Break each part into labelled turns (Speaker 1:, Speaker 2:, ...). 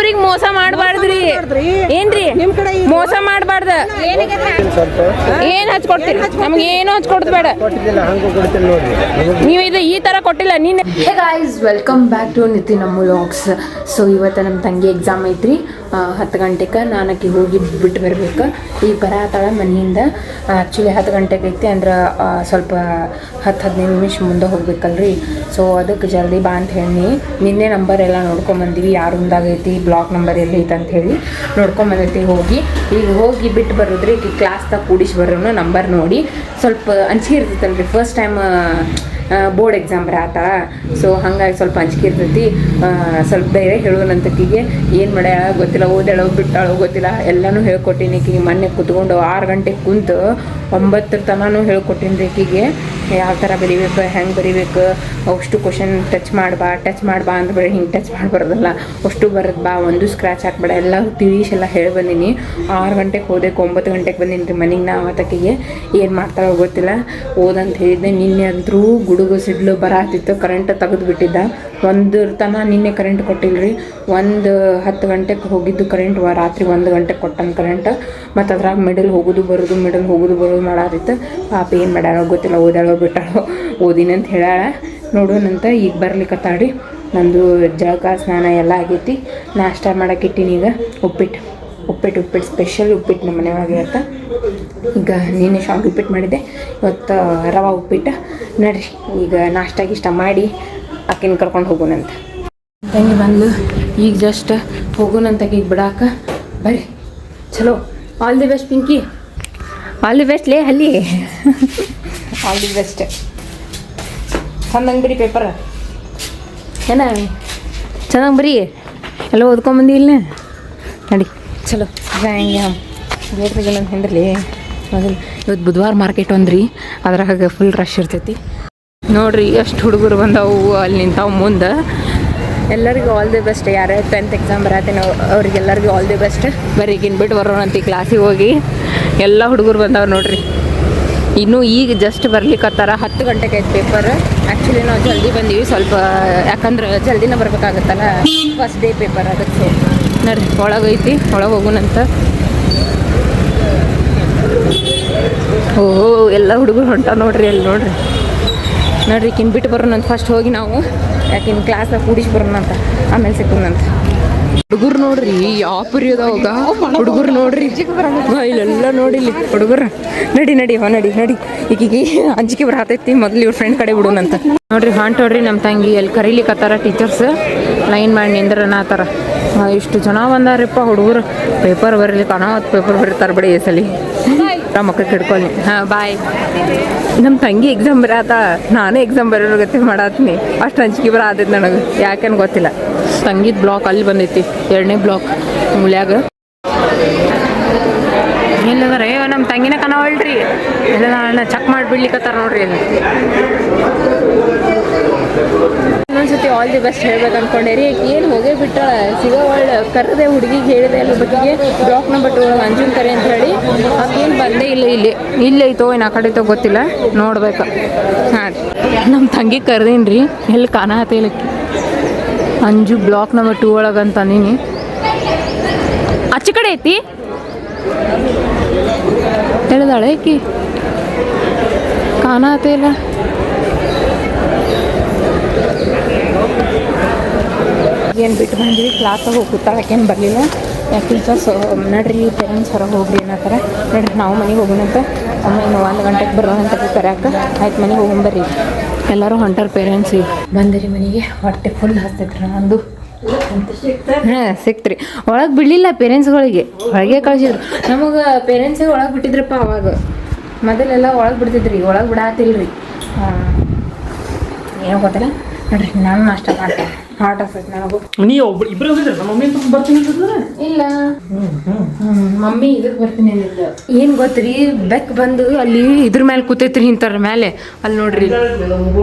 Speaker 1: ಇನ್ನೊಬ್ರಿಗೆ ಮೋಸ ಮಾಡಬಾರ್ದ್ರಿ ಏನ್ರಿ ಮೋಸ ಮಾಡಬಾರ್ದ ಏನ್ ಹಚ್ಕೊಡ್ತೀರಿ ನಮ್ಗೆ ಏನು ಹಚ್ಕೊಡ್ದು ಬೇಡ ನೀವು ಇದು ಈ ತರ ಕೊಟ್ಟಿಲ್ಲ ನೀನೆ. Hey guys welcome back to Nitin vlogs. So ಇವತ್ತು ನಮ್ಮ ತಂಗಿ ಎಕ್ಸಾಮ್ ಐತ್ರಿ 10 ಗಂಟೆಗೆ. ನಾನು ಆಕಿ ಹೋಗಿ ಬಿಟ್ಟು ಬರ್ಬೇಕು. ಈಗ ಬರತ್ತಾಳ ಮನೆಯಿಂದ. ಆ್ಯಕ್ಚುಲಿ 10 ಗಂಟೆಗೆ ಐತಿ ಅಂದ್ರೆ ಸ್ವಲ್ಪ 10-15 ನಿಮಿಷ ಮುಂದೆ ಹೋಗ್ಬೇಕಲ್ರಿ. ಸೊ ಅದಕ್ಕೆ ಜಲ್ದಿ ಬಾ ಅಂತ ಹೇಳಿ ನಿನ್ನೆ ನಂಬರ್ ಎಲ್ಲ ನೋಡ್ಕೊಂಬಂದಿವಿ, ಯಾರು ಮುಂದಾಗೈತಿ ಬ್ಲಾಕ್ ನಂಬರ್ ಎಲ್ಲಿ ಐತೆ ಅಂತ ಹೇಳಿ ನೋಡ್ಕೊಂಬಂದೈತಿ. ಈಗ ಹೋಗಿ ಬಿಟ್ಟು ಬರೋದ್ರಿ ಈಗ ಕ್ಲಾಸ್ದಾಗ ಕೂಡಿಸಿ ಬರೋನು ನಂಬರ್ ನೋಡಿ ಸ್ವಲ್ಪ ಅಂಜಿಕೆ ಇರ್ತೈತಲ್ರಿ. ಫಸ್ಟ್ ಟೈಮ್ ಬೋರ್ಡ್ ಎಕ್ಸಾಮ್ ಬರತ್ತಾಳ. ಸೊ ಹಾಗಾಗಿ ಸ್ವಲ್ಪ ಅಂಜಿಕೆ ಇರ್ತೈತಿ. ಸ್ವಲ್ಪ ಬೇರೆ ಹೇಳುವಂತಕ್ಕಿಗೆ ಏನು ಮಾಡ್ಯಾಳ ಗೊತ್ತಿಲ್ಲ, ಓದಾಳೋ ಬಿಟ್ಟಾಳೋ ಗೊತ್ತಿಲ್ಲ. ಎಲ್ಲನೂ ಹೇಳ್ಕೊಟ್ಟಿನಿ ಈಕಿಗೆ. ಮೊನ್ನೆ ಕುತ್ಕೊಂಡು 6 ಗಂಟೆಗೆ ಕುಂತು 9 ತನೂ ಹೇಳ್ಕೊಟ್ಟಿನಿ ಈಕಿಗೆ ಯಾವ ಥರ ಬರಿಬೇಕು, ಹೆಂಗೆ ಬರಿಬೇಕು, ಅಷ್ಟು ಕ್ವಶನ್ ಟಚ್ ಮಾಡ್ಬಾ ಅಂತ ಬೇಡ, ಹಿಂಗೆ ಟಚ್ ಮಾಡಬಾರ್ದಲ್ಲ, ಅಷ್ಟು ಬರೋದು ಬಾ, ಒಂದು ಸ್ಕ್ರ್ಯಾಚ್ ಹಾಕ್ಬೇಡ, ಎಲ್ಲ ತಿಳಿಸೆಲ್ಲ ಹೇಳಿ ಬಂದೀನಿ. 6 ಗಂಟೆಗೆ ಹೋದೆ, 9 ಗಂಟೆಗೆ ಬಂದೀನಿ ರೀ ಮನೆಗೆ. ನಾ ಅವತ್ತಕ್ಕಿಗೆ ಏನು ಮಾಡ್ತಾಳೋ ಗೊತ್ತಿಲ್ಲ. ಓದಂತ ಹೇಳಿದ್ದೆ. ನಿನ್ನೆ ಅಂದ್ರೂ ಗುಡುಗು ಸಿಡ್ಲು ಬರತ್ತಿತ್ತು, ಕರೆಂಟ್ ತೆಗೆದು ಬಿಟ್ಟಿದ್ದ. 1 ತನ ನಿನ್ನೆ ಕರೆಂಟ್ ಕೊಟ್ಟಿಲ್ರಿ. 10 ಗಂಟೆಗೆ ಹೋಗಿದ್ದು ಕರೆಂಟ್, ರಾತ್ರಿ 1 ಗಂಟೆಗೆ ಕೊಟ್ಟನ ಕರೆಂಟ್. ಮತ್ತು ಅದ್ರಾಗ ಮಿಡಲ್ ಹೋಗೋದು ಬರೋದು ಮಾಡಾತಿತ್ತು. ಪಾಪ ಏನು ಮಾಡ್ಯಾಳೋ ಗೊತ್ತಿಲ್ಲ, ಓದಾಳೋ ಬಿಟ್ಟಾಳೋ. ಓದಿನಂತ ಹೇಳ್ಯಾಳ, ನೋಡೋಣಂತ. ಈಗ ಬರ್ಲಿಕ್ಕತ್ತಾಳ್ರಿ. ನಂದು ಜಳಕ ಸ್ನಾನ ಎಲ್ಲ ಆಗೈತಿ. ನಾಷ್ಟ ಮಾಡಕ್ಕಿಟ್ಟಿನಿ. ಈಗ ಉಪ್ಪಿಟ್ಟು ಸ್ಪೆಷಲ್ ಉಪ್ಪಿಟ್ಟು ನಮ್ಮ ಮನೆಯೊಳಗೆ ಇರುತ್ತೆ. ಈಗ ನೀನು ಶಾವಿಗೆ ಉಪ್ಪಿಟ್ಟು ಮಾಡಿದ್ದೆ, ಇವತ್ತು ರವೆ ಉಪ್ಪಿಟ್ಟು. ನಡ್ರಿ ಈಗ ನಾಷ್ಟ ಮಾಡಿ ಆಕಿನ ಕರ್ಕೊಂಡು ಹೋಗೋಣಂತ. ತಂಗಿ ಬಂದು ಈಗ ಜಸ್ಟ್ ಹೋಗೋಣಂತ ಈಗ ಬಿಡಾಕ. ಬರ್ರಿ ಚಲೋ. All the best Pinky, all the best ಲೇ ಅಲ್ಲಿ. All the best. ಚಂದಂಗೆ ಬರೀ ಪೇಪರ್ ಚೆನ್ನಾಗಿ ಬರೀ. ಎಲ್ಲ ಓದ್ಕೊಂಬಂದಿ ಇಲ್ಲ ನಡಿ ಚಲೋ. ಗೇಟ್ದಾಗ ಏನಂತ ಹೆಂದ್ರಲಿ ಇವತ್ತು ಬುಧವಾರ ಮಾರ್ಕೆಟ್ ಒಂದ್ರಿ, ಅದ್ರಾಗ ಫುಲ್ ರಶ್ ಇರ್ತೈತಿ ನೋಡ್ರಿ. ಎಷ್ಟು ಹುಡುಗರು ಬಂದವು ಅಲ್ಲಿ ನಿಂತಾವು ಮುಂದೆ. ಎಲ್ಲರಿಗೂ ಆಲ್ ದಿ ಬೆಸ್ಟ್. ಯಾರು 10th ಎಕ್ಸಾಮ್ ಬರತ್ತೇನೆ ಅವ್ರಿಗೆಲ್ಲರಿಗೂ ಆಲ್ ದಿ ಬೆಸ್ಟ್. ಬರ್ರಿ ಈಗಿನ ಬಿಟ್ಟು ಬರೋಣಂತ ಕ್ಲಾಸಿಗೆ ಹೋಗಿ. ಎಲ್ಲ ಹುಡುಗರು ಬಂದವ್ರು ನೋಡ್ರಿ. ಇನ್ನೂ ಈಗ ಜಸ್ಟ್ ಬರ್ಲಿಕ್ಕತ್ತಾರ. 10 ಗಂಟೆಗೆ ಐತೆ ಪೇಪರ್. ಆ್ಯಕ್ಚುಲಿ ನಾವು ಜಲ್ದಿ ಬಂದೀವಿ ಸ್ವಲ್ಪ, ಯಾಕಂದ್ರೆ ಜಲ್ದಿನ ಬರ್ಬೇಕಾಗತ್ತಲ್ಲ, ಫಸ್ಟ್ ಡೇ ಪೇಪರ್ ಅದಕ್ಕೆ. ನೋಡ್ರಿ ಒಳಗೈತಿ, ಒಳಗೆ ಹೋಗೋಣಂತ. ಓಹೋ ಎಲ್ಲ ಹುಡುಗರು ಹೊಂಟಾವ ನೋಡ್ರಿ. ಅಲ್ಲಿ ನೋಡ್ರಿ ಕಿನ್ ಬಿಟ್ಟು ಬರೋಣಂತ. ಫಸ್ಟ್ ಹೋಗಿ ನಾವು ಯಾಕಿನ್ ಕ್ಲಾಸಾಗ ಕೂಡಿಸಿ ಬರೋಣಂತ, ಆಮೇಲೆ ಸಿಕ್ಕೋಣಂತ. ಹುಡುಗರು ನೋಡ್ರಿ ಯಾವ ಪುರಿ ಅದಾವಾಗ. ಹುಡುಗರು ನೋಡ್ರಿ ಇಲ್ಲೆಲ್ಲ ನೋಡಿಲಿ ಹುಡುಗರು. ನಡಿ ಈಗಿಗೆ ಅಂಜಿಕೆ ಬರತೈತಿ. ಮೊದಲು ಇವ್ರ ಫ್ರೆಂಡ್ ಕಡೆ ಬಿಡೋಣಂತ. ನೋಡ್ರಿ ಹೊಂಟೋಡ್ರಿ ನಮ್ಮ ತಂಗಿ. ಎಲ್ಲಿ ಕರೀಲಿಕ್ಕತ್ತಾರ ಟೀಚರ್ಸ್. ಲೈನ್ ಮಾಡಿ ನಿಂದ್ರನಾತಾರ. ಇಷ್ಟು ಜನ ಬಂದಾರಪ್ಪ ಹುಡುಗರು. ಪೇಪರ್ ಬರೀಲಿಕ್ಕೆ ಅನಾವತ್ತು ಪೇಪರ್ ಬರೀತಾರೆ ಬಿಡಿ ಈ ಸಲ. ಮಕ್ಕಳು ಹಿಡ್ಕೊಳ್ಳಿ. ಬಾಯ್. ನಮ್ಮ ತಂಗಿ ಎಕ್ಸಾಮ್ ಬರತ್ತ, ನಾನೇ ಎಕ್ಸಾಮ್ ಬರೋರ ಗತಿ ಮಾಡತ್ತೀನಿ. ಅಷ್ಟು ಅಂಜಿಕೆ ಬರತೈತಿ ನನಗೆ, ಯಾಕೇನು ಗೊತ್ತಿಲ್ಲ. ತಂಗಿದ ಬ್ಲಾಕ್ ಅಲ್ಲಿ ಬಂದೈತಿ, 2ನೇ ಬ್ಲಾಕ್ ಮುಳ್ಯಾಗ. ಏನಂದ್ರೆ ನಮ್ಮ ತಂಗಿನ ಕನವಲ್ರಿ. ಎಲ್ಲ ನಾನು ಚೆಕ್ ಮಾಡಿ ಬಿಡ್ಲಿಕ್ಕತ್ತಾರ ನೋಡ್ರಿ. ಅಲ್ಲಿ ಇನ್ನೊಂದ್ಸತಿ ಆಲ್ ದಿ ಬೆಸ್ಟ್ ಹೇಳ್ಬೇಕು ಅನ್ಕೊಂಡೇರಿ. ಏನು ಹೋಗೇ ಬಿಟ್ಟಾಳ, ಸಿಗೋವಳ್ಳ. ಕರೆದೆ ಹುಡುಗಿಗೆ ಹೇಳಿದೆ ಅಲ್ಲ ಬಗ್ಗೆಗೆ ಬ್ಲಾಕ್ ನಂಬರ್ 2 ಅಂಜುನ್ ಕರೆ ಅಂತ ಹೇಳಿ. ಅದೇನು ಬಂದೇ ಇಲ್ಲ. ಇಲ್ಲಿ ಐತೋ ಏನು ಆ ಕಡೆ ಐತೋ ಗೊತ್ತಿಲ್ಲ, ನೋಡ್ಬೇಕು. ಹಾಂ ನಮ್ಮ ತಂಗಿ ಕರೆದೇನು ರೀ, ಎಲ್ಲಿ ಕಾಣತೇಲಕ್ಕಿ. ಅಂಜು ಬ್ಲಾಕ್ ನಂಬರ್ 2 ಒಳಗಂತ ನೀನು ಆಚೆ ಕಡೆ ಐತಿ ಹೇಳಿದಾಳೆ ಆಕಿ. ಕಾಣತೇಲ್ಲ. ಏನು ಬಿಟ್ಟು ಬಂದ್ವಿ, ಕ್ಲಾಸಾಗ ಹೋಗಿ ಕೂತಾಳಕೇನು ಬರಲಿಲ್ಲ. ಯಾಕೆ ಟೀಚರ್ಸ್ ನಡ್ರಿ ಪೇರೆಂಟ್ಸ್ ಹೊರಗೆ ಹೋಗ್ರಿ ಅನ್ನತ್ತಾರ. ನಡ್ರಿ ನಾವು ಮನೆಗೆ ಹೋಗೋಣಂತ. ಇನ್ನು 1 ಗಂಟೆಗೆ ಬರೋಣಂತ ಕರ್ಯಾಕ. ಆಯ್ತು ಮನೆಗೆ ಹೋಗೊಂಬರ್ರಿ. ಎಲ್ಲರೂ ಹೊಂಟಾರ ಪೇರೆಂಟ್ಸ್. ಈಗ ಬಂದಿರಿ ಮನೆಗೆ. ಹೊಟ್ಟೆ ಫುಲ್ ಹಸ್ತೈತ್ರಿ ನಂದು. ಸಿಕ್ತ್ರಿ. ಒಳಗೆ ಬಿಡಲಿಲ್ಲ ಪೇರೆಂಟ್ಸ್ಗಳಿಗೆ, ಹೊರಗೆ ಕಳಿಸಿದ್ರು. ನಮಗೆ ಪೇರೆಂಟ್ಸಿಗೆ ಒಳಗೆ ಬಿಟ್ಟಿದ್ರಪ್ಪ ಅವಾಗ. ಮೊದಲೆಲ್ಲ ಒಳಗೆ ಬಿಡ್ತಿದ್ರಿ, ಒಳಗೆ ಬಿಡಾತಿಲ್ರಿ. ಏನೋ ಗೊತ್ತಿಲ್ಲ. ನೋಡ್ರಿ ನಾನು ನಾಷ್ಟ ಮಾಡ್ತೇನೆ. ಹಾಟ್ ಆಗ್ತೈತೆ ನನಗೂ. ಇಲ್ಲ ಮಮ್ಮಿ ಇದಕ್ಕೆ ಬರ್ತೀನಿ ಅಂದಿಲ್ಲ. ಏನು ಗೊತ್ತ್ರಿ, ಬೆಕ್ ಬಂದು ಅಲ್ಲಿ ಇದ್ರ ಮೇಲೆ ಕೂತೈತ್ರಿ, ಇಂಥರ ಮೇಲೆ. ಅಲ್ಲಿ ನೋಡ್ರಿ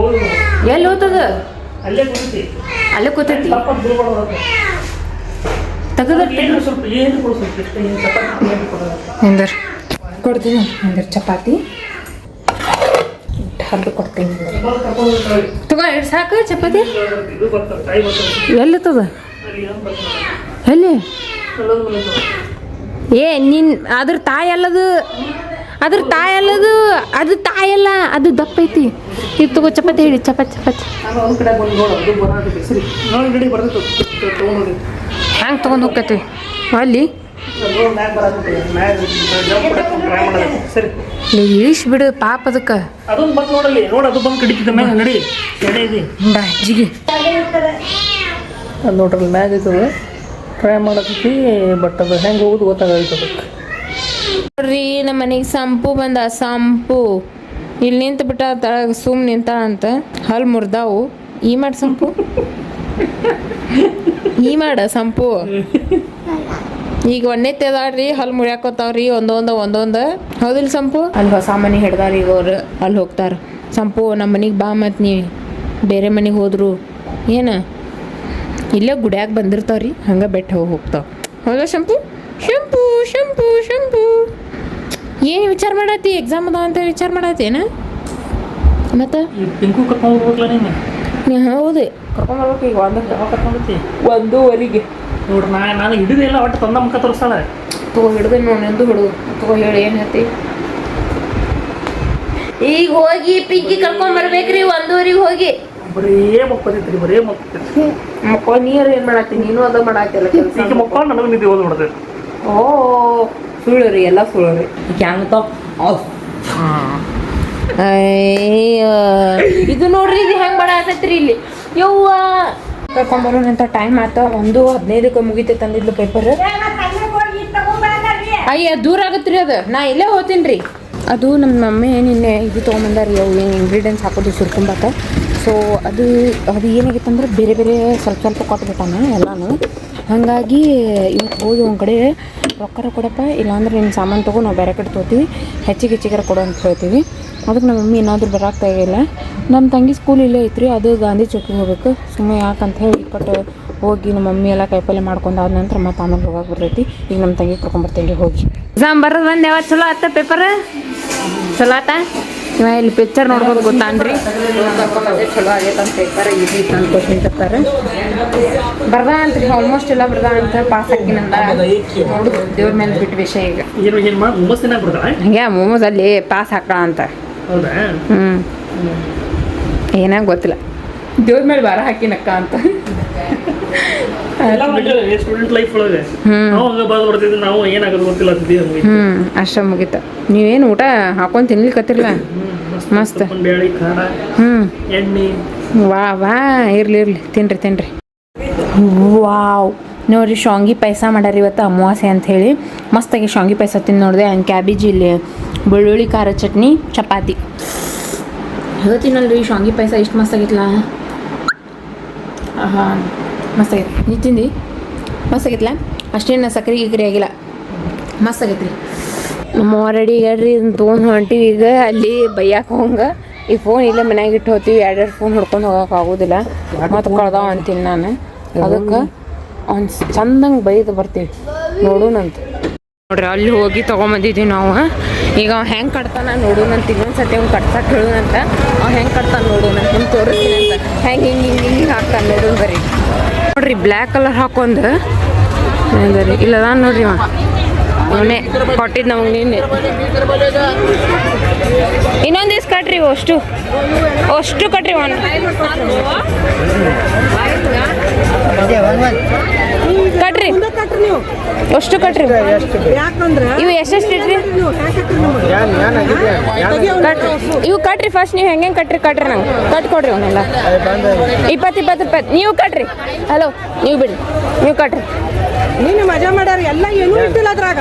Speaker 1: ಎಲ್ಲಿ ಹೋಗ್ತದ, ಅಲ್ಲೇ ಕೂತೈತಿ. ನಿಂದರ್ ಕೊಡ್ತೀನಿ. ಚಪಾತಿ ಹರಿದು ಕೊಡ್ತೀನಿ. ತಗೋ, ಸಾಕು ಚಪಾತಿ. ಎಲ್ಲಿತ್ತದ ಎಲ್ಲಿ ಏ ನಿನ್ ಅದ್ರ ತಾಯಿ ಅಲ್ಲದು ಅದು ತಾಯಲ್ಲ ಅದು ದಪ್ಪ ಐತಿ ಇದು ತಗೋ ಚಪಾತಿ ಹೇಳಿ ಚಪಾತಿ ಹ್ಯಾಂಗೆ ತೊಗೊಂಡು ಹೋಗ್ತೈತಿ ಅಲ್ಲಿ ಇಳಿಸ್ ಬಿಡು ಪಾಪ ಅದಕ್ಕೆ ಜಿಗಿ
Speaker 2: ನೋಡ್ರಿ ಮ್ಯಾಗ ಐತದ ಟ್ರೈ ಮಾಡಕತ್ತಿ ಬಟ್ ಅದು ಹೆಂಗೆ ಹೋಗೋದು ಗೊತ್ತಾಗೈತೆ ಅದಕ್ಕೆ
Speaker 1: ನೋಡ್ರಿ ನಮ್ಮ ಮನೆಗೆ ಸಂಪು ಬಂದ ಸಂಪು ಇಲ್ಲಿ ನಿಂತು ಬಿಟ್ಟ ತಳಗ ಸುಮ್ ನಿಂತ ಅಂತ ಹಲ್ ಮುರ್ದಾವು ಈ ಮಾಡ ಸಂಪು ಈ ಮಾಡ ಸಂಪು ಈಗ ಒಣ್ಣೆ ತೆದಾಡ್ರಿ ಹಲ್ ಮುರಿಯಾಕೋತಾವ್ರಿ ಒಂದೊಂದು ಹೌದಿಲ್ಲ ಸಂಪು ಅಲ್ಲಿ ಹೊಸ ಮನೆ ಹಿಡ್ದಾರ ಈಗ ಅವ್ರು ಅಲ್ಲಿ ಹೋಗ್ತಾರ ಸಂಪು ನಮ್ಮ ಮನೆಗೆ ಬಾ ಮತ್ತು ನೀ ಬೇರೆ ಮನೆಗೆ ಹೋದ್ರು ಏನು ಇಲ್ಲೇ ಗುಡ್ಯಾಗ ಬಂದಿರ್ತಾವ್ರಿ ಹಂಗೆ ಬೆಟ್ಟ ಹೋಗ್ತಾವ ಹೌದಾ ಶಂಪು ಶಂಪು ಶಂಪು ಶಂಪು ಏನು ವಿಚಾರ ಮಾಡತ್ತಿ ಎಕ್ಸಾಮ್ ಅದಾವ ಅಂತ ವಿಚಾರ ಮಾಡತ್ತೇನ ಮತ್ತೆ
Speaker 2: ಪಿಂಕು ಕರ್ಕೊಂಡು ಹೋಗ್ಬೇಕಲ್ಲ
Speaker 1: ನೀ ಹೌದು
Speaker 2: ಕರ್ಕೊಂಡ್ಬರ್ಬೇಕು ಈಗ ಕರ್ಕೊಂಡೈತಿ
Speaker 1: 1:30
Speaker 2: ನೋಡ್ರಿ ನಾನು ಹಿಡಿದಿಲ್ಲ ಒಟ್ಟು ತಂದ ಮುಖ ತೋರಿಸ್ತಾಳೆ
Speaker 1: ತಗೋ ಹಿಡ್ದು ನೋಡಿ ಎಂದು ಹುಡುಗ ತಗೋ ಹೇಳಿ ಏನು ಹೇಳ್ತಿ ಈಗ ಹೋಗಿ ಪಿಂಕಿ ಕರ್ಕೊಂಡ್ ಬರ್ಬೇಕ್ರಿ 1:30 ಹೋಗಿ
Speaker 2: ಬರೇ ಮಕ್ಕಳೈತ್ರಿ ಬರೇ ಮಕ್ಕಳೈತಿ
Speaker 1: ಮಕ್ಕಳು ನೀರು ಏನು ಮಾಡತ್ತಿ ನೀನು ಅದ ಮಾಡತ್ತಿಲ್ಲ
Speaker 2: ಈಗ ಮಕ್ಕಳು ನನಗೆ ನಿದ್ದೆ ಓದ್ ಬಿಡ್ತೈತಿ
Speaker 1: ಓ ಸುಳ್ಳು ರೀ ಎಲ್ಲ ಸುಳ್ಳು ರೀ ಕ್ಯಾನ್ತ ಅಯ್ಯ ಇದು ನೋಡ್ರಿ ಇದು ಹೆಂಗೆ ಮಾಡತ್ತೈತ್ರಿ ಇಲ್ಲಿ ಯವ್ವ ಕರ್ಕೊಂಡ್ಬರೋಣಂತ ಟೈಮ್ ಆತ 1:15 ಮುಗಿತೈತೆ ತಂದಿದ್ಲು ಪೇಪರ್ ಅಯ್ಯ ದೂರ ಆಗತ್ರಿ ಅದು ನಾ ಇಲ್ಲೇ ಹೋಗ್ತೀನಿ ರೀ ಅದು ನಮ್ಮ ಮಮ್ಮಿ ನಿನ್ನೆ ಇದು ತೊಗೊಂಬಂದಾರಿ ಅವು ಏನು ಇಂಗ್ರೀಡಿಯೆಂಟ್ಸ್ ಹಾಕೋದು ಸುರ್ಕೊಂಬಾಕ ಸೊ ಅದು ಏನಾಗಿತ್ತಂದ್ರೆ ಬೇರೆ ಬೇರೆ ಸ್ವಲ್ಪ ಕೊಟ್ಬಿಟ್ಟಾನ ಎಲ್ಲನೂ ಹಾಗಾಗಿ ಇವತ್ತು ಹೋಗಿ ಒಂದು ಕಡೆ ರೊಕ್ಕ ಕೊಡಪ್ಪ ಇಲ್ಲಾಂದ್ರೆ ನಿನ್ನ ಸಾಮಾನು ತೊಗೊ ನಾವು ಬೇರೆ ಕಡೆ ತೊಗೋತೀವಿ ಹೆಚ್ಚಿಗೆ ಕೊಡು ಅಂತ ಹೇಳ್ತೀವಿ ಅದಕ್ಕೆ ನಮ್ಮ ಮಮ್ಮಿ ಏನಾದರೂ ಬರೋಕ್ಕಾಗಿಲ್ಲ ನಮ್ಮ ತಂಗಿ ಸ್ಕೂಲ್ ಇಲ್ಲೇ ಐತ್ರಿ ಅದು ಗಾಂಧಿ ಚೌಕಿಗೆ ಹೋಗ್ಬೇಕು ಸುಮ್ಮನೆ ಯಾಕಂತ ಹೇಳಿ ಇಕ್ಕಟ್ಟು ಹೋಗಿ ನಮ್ಮ ಮಮ್ಮಿ ಎಲ್ಲ ಕೈಪಲ್ಲೆ ಮಾಡ್ಕೊಂಡು ಆದ ನಂತರ ಮತ್ತೆ ಆಮೇಲೆ ಹೋಗಕ್ಕೆ ಬರ್ತೈತಿ ಈಗ ನಮ್ಮ ತಂಗಿ ಕರ್ಕೊಂಬರ್ತಂಗೆ ಹೋಗಿ ಎಕ್ಸಾಮ್ ಬರೋದು ಬಂದು ಯಾವತ್ತು ಚಲೋ ಆತ ಪೇಪರ್ ಚಲೋ ಆತ ಇವ ಇಲ್ಲಿ ಪಿಕ್ಚರ್ ನೋಡ್ಬೋದು ಗೊತ್ತಾನ್ರಿ ಚಲೋ ಆಗೈತೆ ಅಂತ ಪೇಪರ್ ಈಸಿ ಅಂತ ಕ್ವಶನ್ ಪೇಪರ್ ಬರ್ದ ಅಂತ್ರಿ ಆಲ್ಮೋಸ್ಟ್ ಎಲ್ಲ ಬರ್ದ ಅಂತ ಪಾಸ್ ಹಾಕಿನಂದ ನೋಡು ದೇವ್ರ ಮೇಲೆ ಬಿಟ್ಟು ವಿಷಯ ಈಗ ಹಂಗೆ ಮೊಮೋಸ್ ಅಲ್ಲಿ ಪಾಸ್ ಹಾಕೋಣ ಅಂತ ಏನಾಗ ಗೊತ್ತಿಲ್ಲ ದೇವ್ರ ಮೇಲೆ ಬಾರ ಹಾಕಿನಕ್ಕ ಅಂತ
Speaker 2: ಸ್ಟೂಡೆಂಟ್ ಲೈಫ್ ಒಳಗೆ ನಾವು ಏನಾಗೋದು ಗೊತ್ತಿಲ್ಲ
Speaker 1: ಅಷ್ಟ ಮುಗಿತ ನೀವೇನು ಊಟ ಹಾಕೊಂಡು ತಿನ್ಲಿಕ್ಕತ್ತಿರಲ್ಲ ಮಸ್ತ್
Speaker 2: ಬೇಳೆ ಖಾರ ಎಣ್ಣೆ
Speaker 1: ವಾ ಇರ್ಲಿ ತಿನ್ರಿ ವಾವ್ ನೋಡ್ರಿ ಶಾವ್ಗಿ ಪಾಯಸ ಮಾಡ್ಯಾರ ಇವತ್ತು ಅಮಾವಾಸ್ಯೆ ಅಂತ ಹೇಳಿ ಮಸ್ತಾಗಿ ಶಾವ್ಗಿ ಪಾಯಸ ತಿಂದು ನೋಡಿದೆ ಹಂಗೆ ಕ್ಯಾಬೇಜ್ ಇಲ್ಲಿ ಬೆಳ್ಳುಳ್ಳಿ ಖಾರ ಚಟ್ನಿ ಚಪಾತಿ ಹೇಳ್ತೀನಲ್ರಿ ಶಾವ್ಗಿ ಪಾಯಸ ಇಷ್ಟು ಮಸ್ತಾಗಿತ್ತಲ್ಲ ಮಸ್ತಾಗೈತಿ ನೀ ತಿಂದು ಮಸ್ತಾಗಿತ್ತಲ್ಲ ಅಷ್ಟೇನು ಸಕ್ಕರೆ ಗಿಕ್ರಿ ಆಗಿಲ್ಲ ಮಸ್ತಾಗೈತಿ ರೀ ನಮ್ಮ ರೆಡಿ ಹೇಳ್ರಿ ಇದನ್ನು ತೊಗೊಂಡು ಹೊಂಟಿವಿ ಈಗ ಅಲ್ಲಿ ಬೈಯಾಕೆ ಹೋಗಂಗೆ ಈ ಫೋನ್ ಇಲ್ಲೇ ಮನ್ಯಾಗ ಇಟ್ಟು ಹೋಗ್ತೀವಿ 2 ಫೋನ್ ಹೊಡ್ಕೊಂಡು ಹೋಗೋಕೆ ಆಗೋದಿಲ್ಲ ಮತ್ತು ಕಳ್ದಾವ ಅಂತೀನಿ ನಾನು ಅದಕ್ಕೆ ಅವ್ನು ಚಂದಂಗೆ ಬೈದು ಬರ್ತೀವಿ ನೋಡೋಣಂತ ನೋಡ್ರಿ ಅಲ್ಲಿ ಹೋಗಿ ತೊಗೊಂಬಂದಿದ್ದೀವಿ ನಾವು ಈಗ ಅವ್ನು ಹೆಂಗೆ ಕಟ್ತಾನ ನೋಡೋಣಂತ ಇನ್ನೊಂದು ಸತಿ ಅವ್ನು ಕಟ್ಸಕ್ಕೆ ಹೇಳೋಣಂತ ಅವ್ನು ಹೆಂಗೆ ಕಟ್ತಾನೆ ನೋಡೋಣಂತ ನಿಮ್ಗೆ ತೋರಿಸ್ತೀನಿ ಅಂತ ಹೆಂಗೆ ಹಿಂಗೆ ಹಾಕ್ತಾನೆ ನೋಡೋಣ ಬರ್ರಿ ನೋಡ್ರಿ ಬ್ಲ್ಯಾಕ್ ಕಲರ್ ಹಾಕೊಂಡು ರೀ ಇಲ್ಲದ ನೋಡ್ರಿ ಅವನೇ ಕೊಟ್ಟಿದ್ದು ನಮಗೆ ನಿನ್ನೆ ಇನ್ನೊಂದು ದಿವ್ಸ ಕಟ್ರಿ ಅಷ್ಟು ಕಟ್ರಿ ಅವನು ಕಟ್ರಿ ಅಷ್ಟು ಕಟ್ರಿ ಇವು ಎಷ್ಟೆಷ್ಟು ಇಟ್ರಿ ಇವು ಕಟ್ರಿ ಫಸ್ಟ್ ನೀವು ಹೆಂಗೆ ಕಟ್ರಿ ನಂಗೆ ಕಟ್ಕೊಡ್ರಿ ಅವನ್ನೆಲ್ಲ 20 ರೂಪಾಯಿ ನೀವು ಕಟ್ರಿ ಹಲೋ ನೀವು ಬಿಡ್ರಿ ನೀವು ಕಟ್ರಿ
Speaker 3: ನೀನು ಮಜಾ ಮಾಡ್ಯಾರ ಎಲ್ಲ ಏನೂ ಇಟ್ಟಿಲ್ಲ ಅದ್ರಾಗ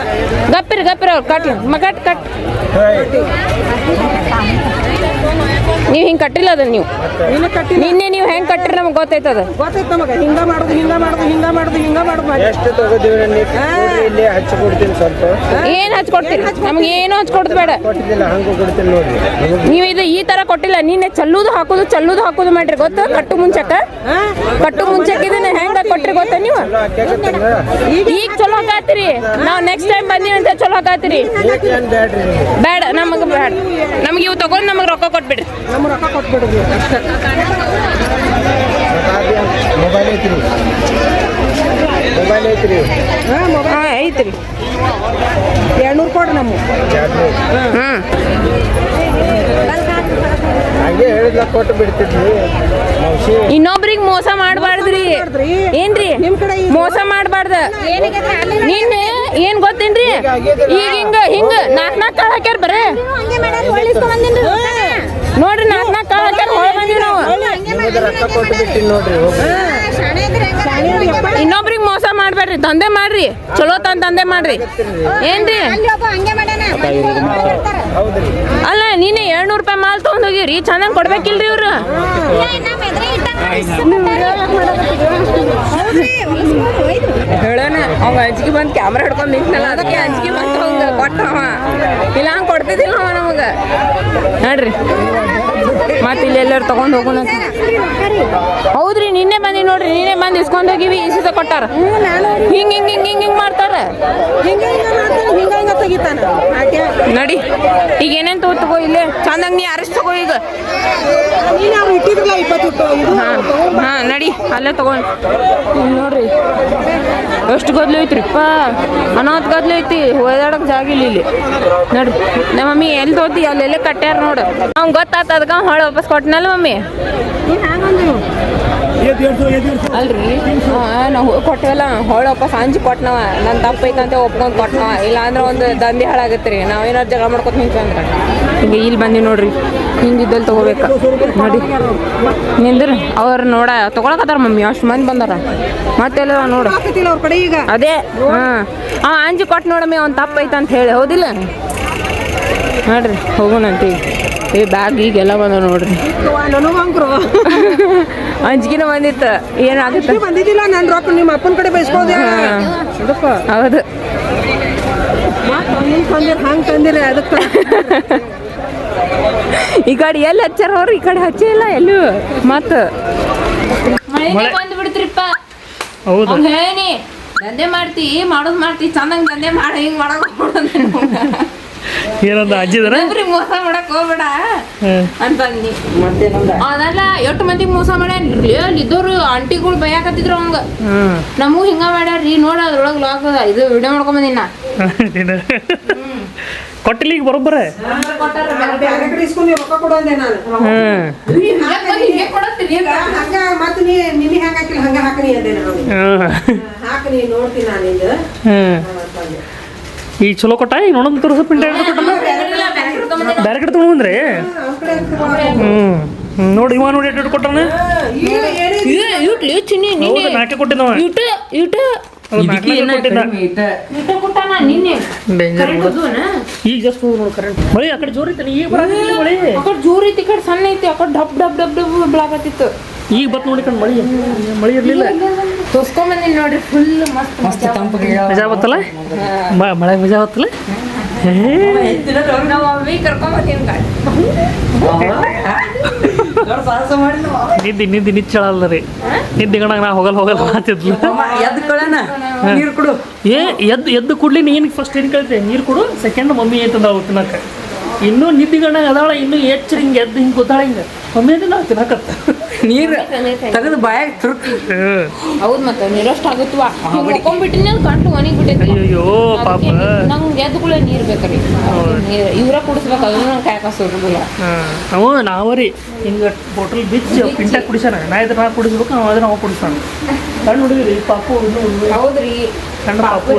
Speaker 1: ಗಪ್ಪಿರಿ ಅವ್ರು ಕಟ್ಲಿ ಕಟ್ ನೀವು ಹಿಂಗೆ ಕಟ್ಟಿಲ್ಲ ಅದನ್ನ ನೀವು ನಿನ್ನೆ ನೀವು ಹೆಂಗೆ ಕಟ್ಟಿರಿ ನಮ್ಗೆ ಗೊತ್ತೈತದ
Speaker 3: ಗೊತ್ತೈತೆ ನಮಗೆ ಹಿಂಗ ಮಾಡುದು
Speaker 4: ಎಷ್ಟು ತಗೋದಿವ್ರಿ ಇಲ್ಲಿ ಹಚ್ಚಿ ಕೊಡ್ತೀನಿ ಸ್ವಲ್ಪ
Speaker 1: ಏನು ಹಚ್ಕೊಡ್ತೀರಿ ನಮ್ಗೆ ಏನು ಹಚ್ಕೊಡ್ದು ಬೇಡ
Speaker 4: ಕೊಟ್ಟಿದ್ದಿಲ್ಲ ಹಂಗೂ ಕೊಡ್ತೀನಿ ನೋಡ್ರಿ
Speaker 1: ನೀವು ಇದು ಈ ಥರ ಕೊಟ್ಟಿಲ್ಲ ನಿನ್ನೆ ಚಲ್ಲುದು ಹಾಕೋದು ಮಾಡ್ರಿ ಗೊತ್ತು ಕಟ್ಟು ಮುಂಚೆಕ್ ಇದನ್ನ ಹೆಂಗೆ ಕೊಟ್ರಿ ಗೊತ್ತಾ ನೀವು ಈಗ ಚಲೋ ಹಾಕಾತಿರಿ ನಾವು ನೆಕ್ಸ್ಟ್ ಟೈಮ್ ಬಂದೀವಿ ಅಂತ ಚಲೋ ಹಾಕಾತಿರಿ ಬೇಡ ನಮ್ಗೆ ಇವು ತಗೊಂಡು ನಮಗೆ ರೊಕ್ಕ ಕೊಟ್ಬಿಡ್ರಿ
Speaker 3: ನಮ್ಮ ರೊಕ್ಕ ಕೊಟ್ಬಿಡುದು
Speaker 4: ಮೊಬೈಲ್ ಐತ್ರಿ ಮೊಬೈಲ್ ಐತ್ರಿ
Speaker 3: ಹಾಂ ಮೊಬೈಲ್
Speaker 1: ಐತ್ರಿ
Speaker 3: 200 ಕೊಡ್ರಿ ನಮ್ಮ
Speaker 4: ಹಂಗೆ ಹೇಳಿದ್ಲ ಕೊಟ್ಟು ಬಿಡ್ತಿದ್ವಿ ಮೌಸಿ
Speaker 1: ಇನ್ನೊಬ್ರಿಗೆ ಮೋಸ ಮಾಡಬಾರ್ದ್ರಿ ಏನ್ರಿ
Speaker 3: ನಿಮ್ ಕಡೆ
Speaker 1: ಮೋಸ ಮಾಡಬಾರ್ದ ನಿನ್ನೆ ಏನ್ ಗೊತ್ತೇನ್ರಿ ಈಗ ಹಿಂಗ ನಾಲ್ಕ್ ಕಾಳು ಹಾಕ್ಯಾರ ಬರೇ ನೋಡ್ರಿ ನಾಲ್ಕ್ ಕಾಳು ಹಾಕ್ಯಾರ ಹೊಳ ಬಂದಿವಿ ನಾವು
Speaker 4: ನಿಮಗೆ ರೊಕ್ಕ ಕೊಟ್ಟು ಬಿಟ್ಟಿನಿ ನೋಡ್ರಿ ಹೋಗಿ
Speaker 1: ಇನ್ನೊಬ್ರಿಗೆ ಮೋಸ ಮಾಡ್ಬೇಡ್ರಿ ದಂಧೆ ಮಾಡ್ರಿ ಚಲೋ ದಂಧೆ ಮಾಡ್ರಿ ಏನ್ರಿ
Speaker 4: ಹೌದ್ರಿ
Speaker 1: ಅಲ್ಲ ನೀನೆ 200 ರೂಪಾಯಿ ಮಾಲ್ ತಗೊಂಡ್ ಹೋಗಿರಿ ಚೆನ್ನಾಗಿ ಕೊಡ್ಬೇಕಿಲ್ರಿ ಇವ್ರು ಹೇಳೋಣ ಅವ ಅಂಜಿಕೆ ಬಂದು ಕ್ಯಾಮ್ರಾ ಹಿಡ್ಕೊಂಡು ನಿಂತಲ್ಲ ಅದಕ್ಕೆ ಅಂಜಿಕೆ ಬಂತು ಅವಂಗ ಕೊಟ್ಟವ ಇಲ್ಲ ಹಂಗೆ ಕೊಡ್ತಿದ್ದಿಲ್ಲ ಅವ ನಮಗೆ ನೋಡ್ರಿ ಮತ್ತೆ ಇಲ್ಲಿ ಎಲ್ಲರೂ ತಗೊಂಡು ಹೋಗೋಣ ಹೌದ್ರಿ ನಿನ್ನೆ ಬಂದಿ ನೋಡ್ರಿ ನಿನ್ನೆ ಬಂದು ಇಸ್ಕೊಂಡು ಹೋಗಿವಿ ಇಸಿದ ಕೊಟ್ಟಾರ ಹಿಂಗ್ ಮಾಡ್ತಾರ
Speaker 3: ಹಿಂಗ ತೆಗಿತಾನ
Speaker 1: ನಡಿ ಈಗ ಏನೇನು ತಗೋ ಇಲ್ಲೇ ಚಂದಂಗ ನೀ ಅರೆಸ್ಟ್ ತಗೋ ಈಗ
Speaker 3: ನೀನು ಅವ್ರು ಇಟ್ಟಿದ್ರಲ್ಲ 20
Speaker 1: ಹಾ ನಡಿ ಅಲ್ಲೇ ತಗೊಂಡು ನೋಡ್ರಿ ಎಷ್ಟು ಗದ್ಲು ಐತ್ರಿಪ್ಪ ಅನಾಥ ಗದ್ಲು ಐತಿ ಓದಾಡಕ್ ಜಾಗ ಇಲ್ಲ ಇಲ್ಲಿ ನೋಡ್ರಿ ನಮ್ಮ ಮಮ್ಮಿ ಎಲ್ಲಿ ತೋತಿ ಅಲ್ಲೆಲ್ಲ ಕಟ್ಟ್ಯಾರ ನೋಡು ಅವ್ನು ಗೊತ್ತಾತ ಅದಕ್ಕೆ ಹೊಳೆ ವಾಪಸ್ ಕೊಟ್ಟನಲ್ಲ ಮಮ್ಮಿ ಅಲ್ರಿ ನಾವು ಕೊಟ್ಟವಲ್ಲ ಹೊಳೆ ವಾಪಸ್ ಅಂಜಿ ಕೊಟ್ಟನವ ನನ್ನ ತಪ್ಪೈತಂತೆ ಒಪ್ಕೊಂಡು ಕೊಟ್ಟನವ ಇಲ್ಲ ಅಂದ್ರೆ ಒಂದು ದಂಧೆ ಹಾಳಾಗತ್ತೆ ರೀ ನಾವೇನಾದ್ರು ಜಗಳ ಮಾಡ್ಕೊತ ನಿಂತ್ಕೊಂಡ್ರೆ ಹಿಂಗೆ ಇಲ್ಲಿ ಬಂದೀವಿ ನೋಡ್ರಿ ಹಿಂಗಿದ್ದಲ್ಲಿ ತಗೋಬೇಕು ನೋಡಿ ನಿಂದ್ರಿ ಅವ್ರು ನೋಡ ತಗೊಳಕತ್ತಾರ ಮಮ್ಮಿ ಅಷ್ಟು ಮಂದಿ ಬಂದಾರ ಮತ್ತೆಲ್ಲ ನೋಡು
Speaker 3: ಅವ್ರ ಕಡೆ ಈಗ
Speaker 1: ಅದೇ ಹಾಂ ಅಂಜಿ ಕೊಟ್ಟು ನೋಡಮ್ಮಿ ಅವ್ನು ತಪ್ಪೈತೆ ಅಂತ ಹೇಳಿ ಹೌದಿಲ್ಲ ನೋಡ್ರಿ ಹೋಗೋಣಂತೀವಿ ಏ ಬ್ಯಾಗ್ ಈಗೆಲ್ಲ ಬಂದ ನೋಡ್ರಿ
Speaker 3: ನನಗೂ ಅಂಕ್ರು
Speaker 1: ಅಂಜಿಕೆನ ಬಂದಿತ್ತು ಏನಾಗುತ್ತೆ
Speaker 3: ಬಂದಿದ್ದಿಲ್ಲ ನನ್ನ ರೊಕ್ಕ ನಿಮ್ಮ ಅಪ್ಪನ ಕಡೆ ಬೈಸ್ಕೋದೆ
Speaker 1: ಹೌದು
Speaker 3: ಹಂಗೆ ತಂದಿರಿ ಅದಕ್ಕೆ
Speaker 1: ಈ ಕಡೆ ಎಲ್ಲಿ ಹಚ್ಚಾರ ಅವ್ರು ಈ ಕಡೆ ಹಚ್ಚೇ ಇಲ್ಲ ಎಲ್ಲೂ ಮತ್ತು ಬಂದು ಬಿಡ್ತ್ರಿಪ್ಪ
Speaker 2: ಹೌದು
Speaker 1: ಹೇಳಿ ದಂಧೆ ಮಾಡೋದು ಚಂದಂಗೆ ದಂಧೆ ಮಾಡಿ ಹಿಂಗೆ ಮಾಡಕ್
Speaker 2: ಏನಂದ ಅಜ್ಜಿದಾರ
Speaker 1: ಮೋಸ ಮಾಡಕ್ ಹೋಗ್ಬೇಡ ಅಂತಂದಿ ಅದೆಲ್ಲ ಎಷ್ಟು ಮಂದಿಗೆ ಮೋಸ ಮಾಡ್ಯಾನ್ರಿ ಅಲ್ಲಿ ಇದ್ದವ್ರು ಆಂಟಿಗಳು ಬೈಯಾಕತ್ತಿದ್ರು ಅವಂಗ ನಮಗೂ ಹಿಂಗ ಮಾಡ್ಯಾರ್ರಿ ನೋಡ ಅದ್ರೊಳಗೆ ಲಾಕ್ ಇದು ವಿಡಿಯೋ ಮಾಡ್ಕೊಂಡ್ ಬಂದಿನ
Speaker 2: ಕೊಟ್ಟಿಲ್ಲ ಈಗ ಬರೋಬ್ಬರ
Speaker 3: ಬೇರೆ ಕಡೆ ಇಸ್ಕೊಂಡು ರೊಕ್ಕ ಕೊಡೋದೆ ನಾನು ಹಂಗ ಮತ್ತೆ ನಿನ್ನೆ ಹೆಂಗ ಹಾಕಿಲ್ಲ ಹಂಗ ಹಾಕನಿ ಅಂದೆ ನಾನು ಹಾಕನಿ ನೋಡ್ತೀನಿ ನಾನು ಇದು
Speaker 2: ಈಗ ಚಲೋ ಕೊಟ್ಟ ಈಗ ನೋಡೋದು ತೋರಿಸ ಪಿಂಡ ಕೊಟ್ಟಲ್ಲ ಬೇರೆ ಕಡೆ ತೊಗೊಂಡ್ರೆ ನೋಡಿ ಇವ ನೋಡಿ ಎಷ್ಟು ಕೊಟ್ಟಾನ ಹೌದು ನಾಲ್ಕೆ ಕೊಟ್ಟಿದ್ದವ ಈಗ ಜಸ್ಟ್ ಕರೆಂಟ್ ಮಳೆ ಆ ಕಡೆ ಜೋರ್ ಐತೆ ಈಗ ಬರಲ್ಲ ಮಳೆ
Speaker 1: ಜೋರ್ ಐತಿ ಈ ಕಡೆ ಸಣ್ಣ ಐತಿ ಆ ಕಡೆ ಡಬ್ ಡಬ್ ಡಬ್ ಡಬ್ ಬೆಳಕತ್ತಿತ್ತು
Speaker 2: ಈಗ ಬತ್ ನೋಡಿ ಕಣ್ ಮಳೆ ಇರ್ಲಿಲ್ಲ
Speaker 1: ತೋರ್ಸ್ಕೊಂಡ್ ಬಂದಿನಿ ನೋಡ್ರಿ ಫುಲ್ ಮಸ್ತ್
Speaker 2: ಮಜಾ ಬತ್ತಲ್ಲ ಮಳೆ ಮಜಾ ಬತ್ತಲ್ಲ
Speaker 1: ನಾವು ಅವಿ ಕರ್ಕೊಂಡ್ ಬರ್ತೀನಿ
Speaker 2: ನಿದ್ದೆ ನಿಚ್ಚಳಲ್ಲ ರೀ ನಿದ್ದೆ ಗಣಾಗ ನಾ ಹೋಗಲ್ಲ ಮಾತಿದ್ಲು
Speaker 3: ನೀರು ಕೊಡು
Speaker 2: ಎದ್ದು ಕುಡ್ಲಿ ನೀನು ಫಸ್ಟ್ ಏನು ಕೇಳ್ತೆ ನೀರು ಕೊಡು ಸೆಕೆಂಡ್ ಮಮ್ಮಿ ಐತದ ಅವು ತಿನ್ನಕ ಇನ್ನೂ ನಿದ್ದೆ ಗಣಾಗ ಅದಾಳ ಇನ್ನೂ ಹೆಚ್ಚು ಹಿಂಗೆ ಎದ್ದು ಹಿಂಗೆ ಗೊತ್ತಾಳ ಹಿಂಗೆ ಮಮ್ಮಿ ಐತೆ ನಾವು ತಿನ್ನಕತ್ತ
Speaker 3: ನೀರು ತೆಗೆದು ಬಾಯಾಗ ತುರುಕಿ
Speaker 1: ಹೌದು ಮತ್ತೆ ನಿರಷ್ಟ ಆಗುತ್ತವ ಹೊಕ್ಕೊಂಡ್ಬಿಟ್ಟಿನಿ ಅದು ಗಂಟು ಒಣಗಿ ಬಿಟ್ಟೈತಿ
Speaker 2: ಅಯ್ಯೋ ಪಾಪ
Speaker 1: ನಂಗೆ ಎದ್ದುಗಳೇ ನೀರು ಬೇಕ್ರಿ ಇವ್ರ ಕುಡಿಸ್ಬೇಕು ಅದನ್ನು ನಂಗೆ ಕಾಯಕಾಸೋದಿಲ್ಲ
Speaker 2: ಅವ ನಾವರಿ ಹಿಂಗೆ ಬಾಟಲ್ ಬಿಚ್ಚಿ ಪಿಂಟ ಕುಡಿಸಾನ ನಾ ಇದ್ರೆ ನಾ ಕುಡಿಸ್ಬೇಕು ಅವ ಅದ್ರ ಅವ ಕುಡಿಸ್ತಾನ ಸಣ್ಣ ಹುಡುಗಿರಿ ಪಾಪು
Speaker 1: ಹೌದ್ರಿ
Speaker 2: ಸಣ್ಣ ಪಾಪು